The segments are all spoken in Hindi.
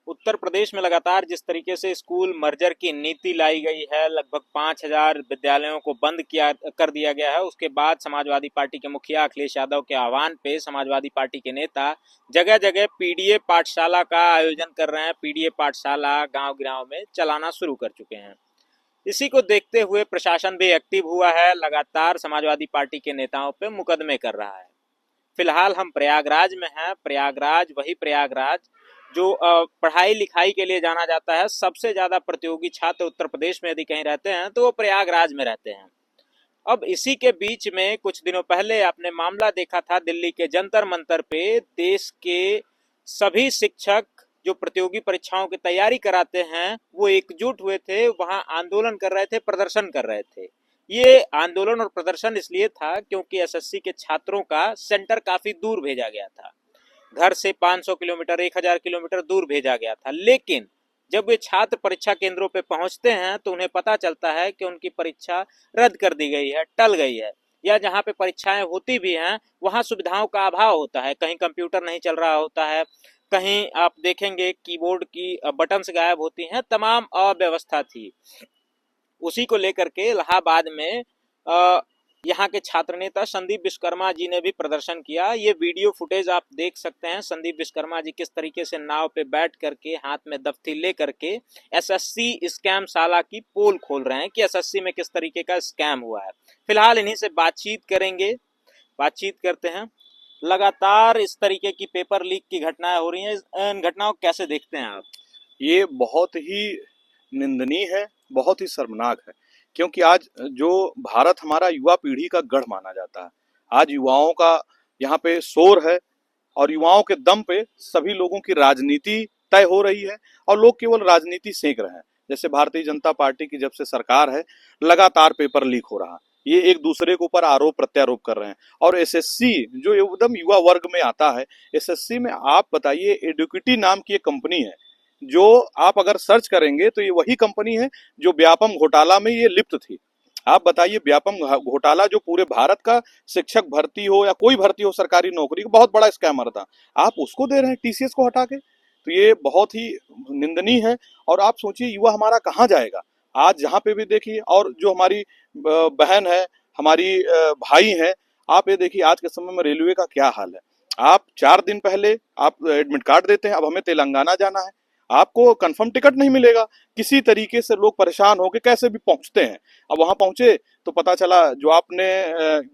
उत्तर प्रदेश में लगातार जिस तरीके से स्कूल मर्जर की नीति लाई गई है, लगभग 5,000 विद्यालयों को बंद किया कर दिया गया है। उसके बाद समाजवादी पार्टी के मुखिया अखिलेश यादव के आह्वान पे समाजवादी पार्टी के नेता जगह जगह पीडीए पाठशाला का आयोजन कर रहे हैं। पीडीए पाठशाला गांव-गांव में चलाना शुरू कर चुके हैं। इसी को देखते हुए प्रशासन भी एक्टिव हुआ है, लगातार समाजवादी पार्टी के नेताओं पे मुकदमे कर रहा है। फिलहाल हम प्रयागराज में हैं। प्रयागराज, वही प्रयागराज जो पढ़ाई लिखाई के लिए जाना जाता है। सबसे ज्यादा प्रतियोगी छात्र उत्तर प्रदेश में यदि कहीं रहते हैं तो वो प्रयागराज में रहते हैं। अब इसी के बीच में कुछ दिनों पहले आपने मामला देखा था दिल्ली के जंतर मंतर पे। देश के सभी शिक्षक जो प्रतियोगी परीक्षाओं की तैयारी कराते हैं वो एकजुट हुए थे, वहां आंदोलन कर रहे थे, प्रदर्शन कर रहे थे। ये आंदोलन और प्रदर्शन इसलिए था क्योंकि एसएससी के छात्रों का सेंटर काफी दूर भेजा गया था। घर से 500 किलोमीटर, 1000 किलोमीटर दूर भेजा गया था। लेकिन जब वे छात्र परीक्षा केंद्रों पे पहुंचते हैं तो उन्हें पता चलता है कि उनकी परीक्षा रद्द कर दी गई है, टल गई है, या जहां पे परीक्षाएं होती भी हैं वहां सुविधाओं का अभाव होता है। कहीं कंप्यूटर नहीं चल रहा होता है, कहीं आप देखेंगे कीबोर्ड की बटन्स गायब होती हैं, तमाम अव्यवस्था थी। उसी को लेकर के इलाहाबाद में यहाँ के छात्र नेता संदीप विश्वकर्मा जी ने भी प्रदर्शन किया। ये वीडियो फुटेज आप देख सकते हैं। संदीप विश्वकर्मा जी किस तरीके से नाव पे बैठ करके हाथ में दफ्ती ले करके एसएससी स्कैम शाला की पोल खोल रहे हैं कि एसएससी में किस तरीके का स्कैम हुआ है। फिलहाल इन्हीं से बातचीत करेंगे, बातचीत करते हैं। लगातार इस तरीके की पेपर लीक की घटनाएं हो रही हैं, इन घटनाओं को कैसे देखते हैं आप? ये बहुत ही निंदनीय है, बहुत ही शर्मनाक है, क्योंकि आज जो भारत हमारा युवा पीढ़ी का गढ़ माना जाता है, आज युवाओं का यहाँ पे शोर है और युवाओं के दम पे सभी लोगों की राजनीति तय हो रही है और लोग केवल राजनीति सेक रहे हैं। जैसे भारतीय जनता पार्टी की जब से सरकार है, लगातार पेपर लीक हो रहा है। ये एक दूसरे के ऊपर आरोप प्रत्यारोप कर रहे हैं। और एसएससी जो एकदम युवा वर्ग में आता है, एसएससी में आप बताइए, एडुकेटी नाम की एक कंपनी है जो आप अगर सर्च करेंगे तो ये वही कंपनी है जो व्यापम घोटाला में ये लिप्त थी। आप बताइए, व्यापम घोटाला जो पूरे भारत का शिक्षक भर्ती हो या कोई भर्ती हो सरकारी नौकरी का बहुत बड़ा स्कैमर था, आप उसको दे रहे हैं टीसीएस को हटा के। तो ये बहुत ही निंदनीय है। और आप सोचिए युवा हमारा कहाँ जाएगा। आज जहाँ पे भी देखिए, और जो हमारी बहन है, हमारी भाई है, आप ये देखिए आज के समय में रेलवे का क्या हाल है। आप 4 दिन पहले आप एडमिट कार्ड देते हैं, अब हमें तेलंगाना जाना है, आपको कंफर्म टिकट नहीं मिलेगा। किसी तरीके से लोग परेशान होकर कैसे भी पहुंचते हैं। अब वहां पहुंचे तो पता चला जो आपने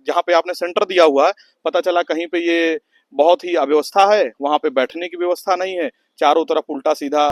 जहां पे आपने सेंटर दिया हुआ है, पता चला कहीं पे ये बहुत ही अव्यवस्था है, वहां पे बैठने की व्यवस्था नहीं है, चारों तरफ उल्टा सीधा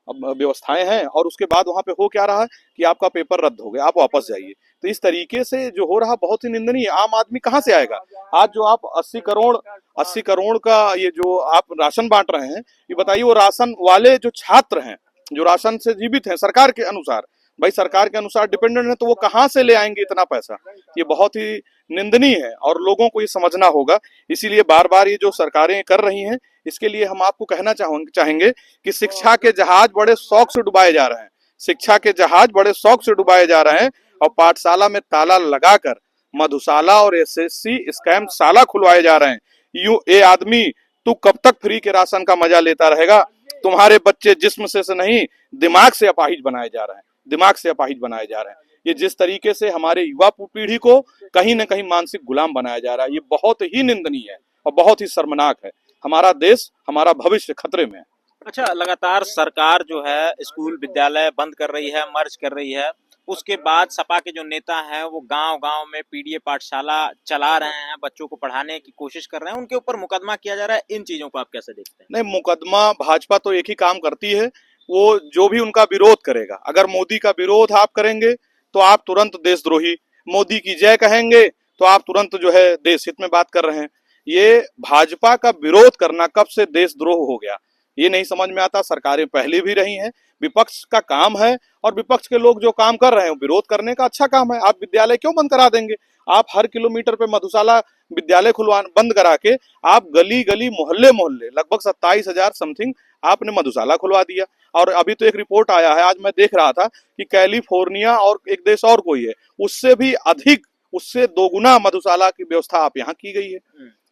व्यवस्थाएं हैं। और उसके बाद वहां पे हो क्या रहा है कि आपका पेपर रद्द हो गया, आप वापस जाइए। तो इस तरीके से जो हो रहा बहुत ही निंदनीय है। आम आदमी कहाँ से आएगा। आज जो आप 80 करोड़ का ये जो आप राशन बांट रहे हैं, ये बताइए वो राशन वाले जो छात्र हैं, जो राशन से जीवित हैं सरकार के अनुसार, भाई सरकार के अनुसार डिपेंडेंट है, तो वो कहाँ से ले आएंगे इतना पैसा। ये बहुत ही निंदनीय है और लोगों को ये समझना होगा। इसीलिए बार बार ये जो सरकारें कर रही हैं, इसके लिए हम आपको कहना चाहेंगे कि शिक्षा के जहाज बड़े शौक से डुबाए जा रहे हैं। शिक्षा के जहाज बड़े शौक से डुबाए जा रहे हैं और पाठशाला में ताला लगाकर मधुशाला और एसएससी स्कैम शाला खुलवाए जा रहे हैं। यू ए आदमी, तू कब तक फ्री के राशन का मजा लेता रहेगा। तुम्हारे बच्चे जिस्म से नहीं दिमाग से अपाहिज बनाए जा रहे हैं, दिमाग से अपाहिज बनाए जा रहे हैं। ये जिस तरीके से हमारे युवा पीढ़ी को कहीं न कहीं मानसिक गुलाम बनाया जा रहा है, ये बहुत ही निंदनीय है और बहुत ही शर्मनाक है। हमारा देश, हमारा भविष्य खतरे में है। अच्छा, लगातार सरकार जो है स्कूल विद्यालय बंद कर रही है, मर्ज कर रही है। उसके बाद सपा के जो नेता हैं वो गांव-गांव में पीडीए पाठशाला चला रहे हैं, बच्चों को पढ़ाने की कोशिश कर रहे हैं, उनके ऊपर मुकदमा किया जा रहा है। इन चीजों को आप कैसे देखते हैं? नहीं, मुकदमा भाजपा तो एक ही काम करती है, वो जो भी उनका विरोध करेगा। अगर मोदी का विरोध आप करेंगे तो आप तुरंत देशद्रोही, मोदी की जय कहेंगे तो आप तुरंत जो है देश हित में बात कर रहे हैं। ये भाजपा का विरोध करना कब से देशद्रोह हो गया, ये नहीं समझ में आता। सरकारें पहले भी रही हैं, विपक्ष का काम है और विपक्ष के लोग जो काम कर रहे हैं विरोध करने का अच्छा काम है। आप विद्यालय क्यों बंद करा देंगे। आप हर किलोमीटर पे मधुशाला विद्यालय खुलवा बंद करा के आप गली गली मोहल्ले मोहल्ले लगभग 27,000 समथिंग आपने मधुशाला खुलवा दिया। और अभी तो एक रिपोर्ट आया है, आज मैं देख रहा था कि कैलिफोर्निया और एक देश और कोई है, उससे भी अधिक, उससे दोगुना मधुशाला की व्यवस्था आप यहाँ की गई है।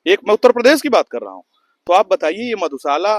एक मैं उत्तर प्रदेश की बात कर रहा हूँ। तो आप बताइए, ये मधुशाला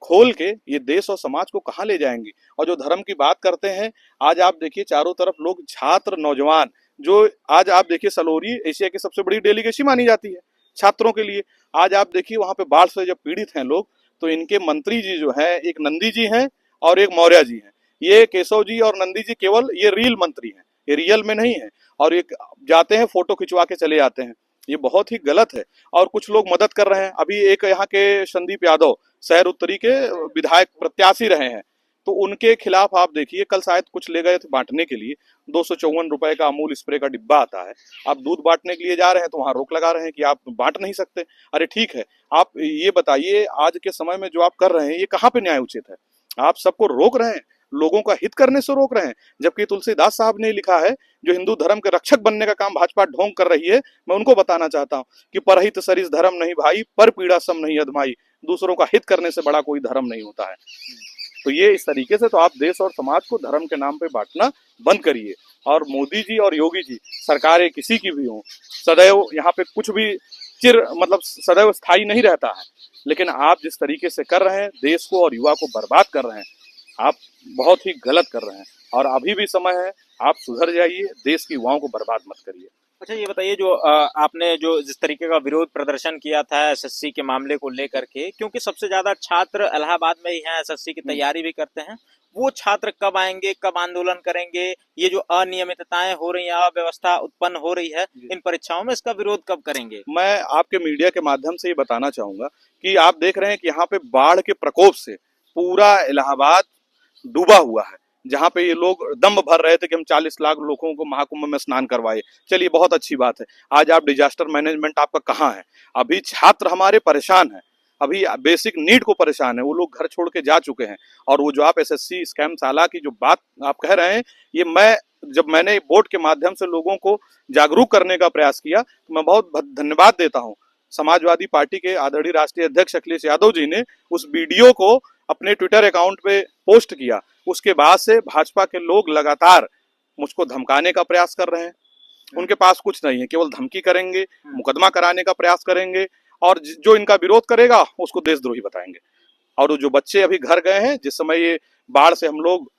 खोल के ये देश और समाज को कहाँ ले जाएंगी। और जो धर्म की बात करते हैं, आज आप देखिए चारों तरफ लोग, छात्र, नौजवान, जो आज आप देखिए सलोरी एशिया की सबसे बड़ी डेलीगेसी मानी जाती है छात्रों के लिए। आज आप देखिए वहां पे बाढ़ से जब पीड़ित हैं लोग, तो इनके मंत्री जी जो है, एक नंदी जी हैं और एक मौर्य जी हैं। ये केशव जी और नंदी जी केवल ये रील मंत्री हैं, ये रियल में नहीं है। और एक जाते हैं फोटो खिंचवा के चले आते हैं, ये बहुत ही गलत है। और कुछ लोग मदद कर रहे हैं। अभी एक यहाँ के संदीप यादव शहर उत्तरी के विधायक प्रत्याशी रहे हैं, तो उनके खिलाफ आप देखिए कल शायद कुछ ले गए थे बांटने के लिए, 254 रुपए का अमूल स्प्रे का डिब्बा आता है, आप दूध बांटने के लिए जा रहे हैं तो वहां रोक लगा रहे हैं कि आप बांट नहीं सकते। अरे ठीक है, आप ये बताइए आज के समय में जो आप कर रहे हैं ये कहाँ पे न्याय उचित है। आप सबको रोक रहे हैं, लोगों का हित करने से रोक रहे हैं। जबकि तुलसीदास साहब ने लिखा है, जो हिंदू धर्म के रक्षक बनने का काम भाजपा ढोंग कर रही है, मैं उनको बताना चाहता हूँ कि परहित सरिस धर्म नहीं भाई, पर पीड़ा सम नहीं अधमाई। दूसरों का हित करने से बड़ा कोई धर्म नहीं होता है। तो ये इस तरीके से तो आप देश और समाज को धर्म के नाम पे बांटना बंद करिए। और मोदी जी और योगी जी, सरकारें किसी की भी हो, सदैव यहाँ पे कुछ भी मतलब सदैव स्थायी नहीं रहता है। लेकिन आप जिस तरीके से कर रहे हैं, देश को और युवा को बर्बाद कर रहे हैं, आप बहुत ही गलत कर रहे हैं। और अभी भी समय है, आप सुधर जाइए, देश की युवाओं को बर्बाद मत करिए। अच्छा ये बताइए, जो आपने जो जिस तरीके का विरोध प्रदर्शन किया था एसएससी के मामले को लेकर के, क्योंकि सबसे ज्यादा छात्र इलाहाबाद में ही हैं, एसएससी की तैयारी भी करते हैं, वो छात्र कब आएंगे, कब आंदोलन करेंगे? ये जो अनियमितताएं हो रही हैं, अव्यवस्था उत्पन्न हो रही है इन परीक्षाओं में, इसका विरोध कब करेंगे? मैं आपके मीडिया के माध्यम से ये बताना चाहूंगा कि आप देख रहे हैं कि यहाँ पे बाढ़ के प्रकोप से पूरा इलाहाबाद डूबा हुआ है। जहाँ पे ये लोग दम भर रहे थे कि हम 40 लाख लोगों को महाकुंभ में स्नान करवाए, चलिए बहुत अच्छी बात है। आज आप डिजास्टर मैनेजमेंट आपका कहाँ है? अभी छात्र हमारे परेशान हैं, अभी बेसिक नीड को परेशान है, वो लोग घर छोड़ के जा चुके हैं। और वो जो आप एसएससी स्कैम साला की जो बात आप कह रहे हैं, ये जब मैंने बोर्ड के माध्यम से लोगों को जागरूक करने का प्रयास किया, तो मैं बहुत धन्यवाद देता हूँ समाजवादी पार्टी के आदरणीय राष्ट्रीय अध्यक्ष अखिलेश यादव जी ने उस वीडियो को अपने ट्विटर अकाउंट पे पोस्ट किया। उसके बाद से भाजपा के लोग लगातार मुझको धमकाने का प्रयास कर रहे हैं। उनके पास कुछ नहीं है, केवल धमकी करेंगे, मुकदमा कराने का प्रयास करेंगे, और जो इनका विरोध करेगा उसको देशद्रोही बताएंगे। और जो बच्चे अभी घर गए हैं, जिस समय ये बाढ़ से हम लोग,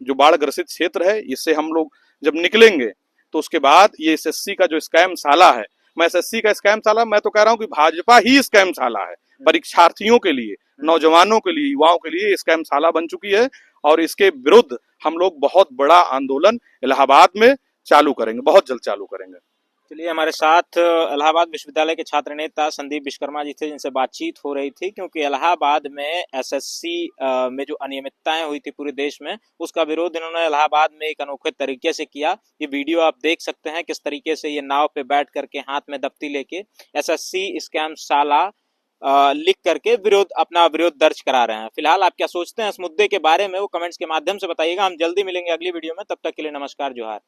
जो बाढ़ ग्रसित क्षेत्र है, इससे हम लोग जब निकलेंगे, तो उसके बाद ये एसएससी का जो स्कैम साला है, मैं एसएससी का स्कैम साला, मैं तो कह रहा हूँ कि भाजपा ही स्कैम साला है। परीक्षार्थियों के लिए, नौजवानों के लिए, युवाओं के लिए स्कैम साला बन चुकी है। और इसके विरुद्ध हम लोग बहुत बड़ा आंदोलन इलाहाबाद में चालू करेंगे, बहुत जल्द चालू करेंगे। चलिए, हमारे साथ इलाहाबाद विश्वविद्यालय के छात्र नेता संदीप विश्वकर्मा जी थे, जिनसे बातचीत हो रही थी, क्योंकि इलाहाबाद में एसएससी में जो अनियमितताएं हुई थी पूरे देश में, उसका विरोध इन्होंने इलाहाबाद में एक अनोखे तरीके से किया। ये वीडियो आप देख सकते हैं किस तरीके से ये नाव पे बैठ करके हाथ में दफ्ती लेके एसएससी स्कैम साला लिख करके अपना विरोध दर्ज करा रहे हैं। फिलहाल आप क्या सोचते हैं इस मुद्दे के बारे में, वो कमेंट्स के माध्यम से बताइएगा। हम जल्दी मिलेंगे अगली वीडियो में, तब तक के लिए नमस्कार, जोहार।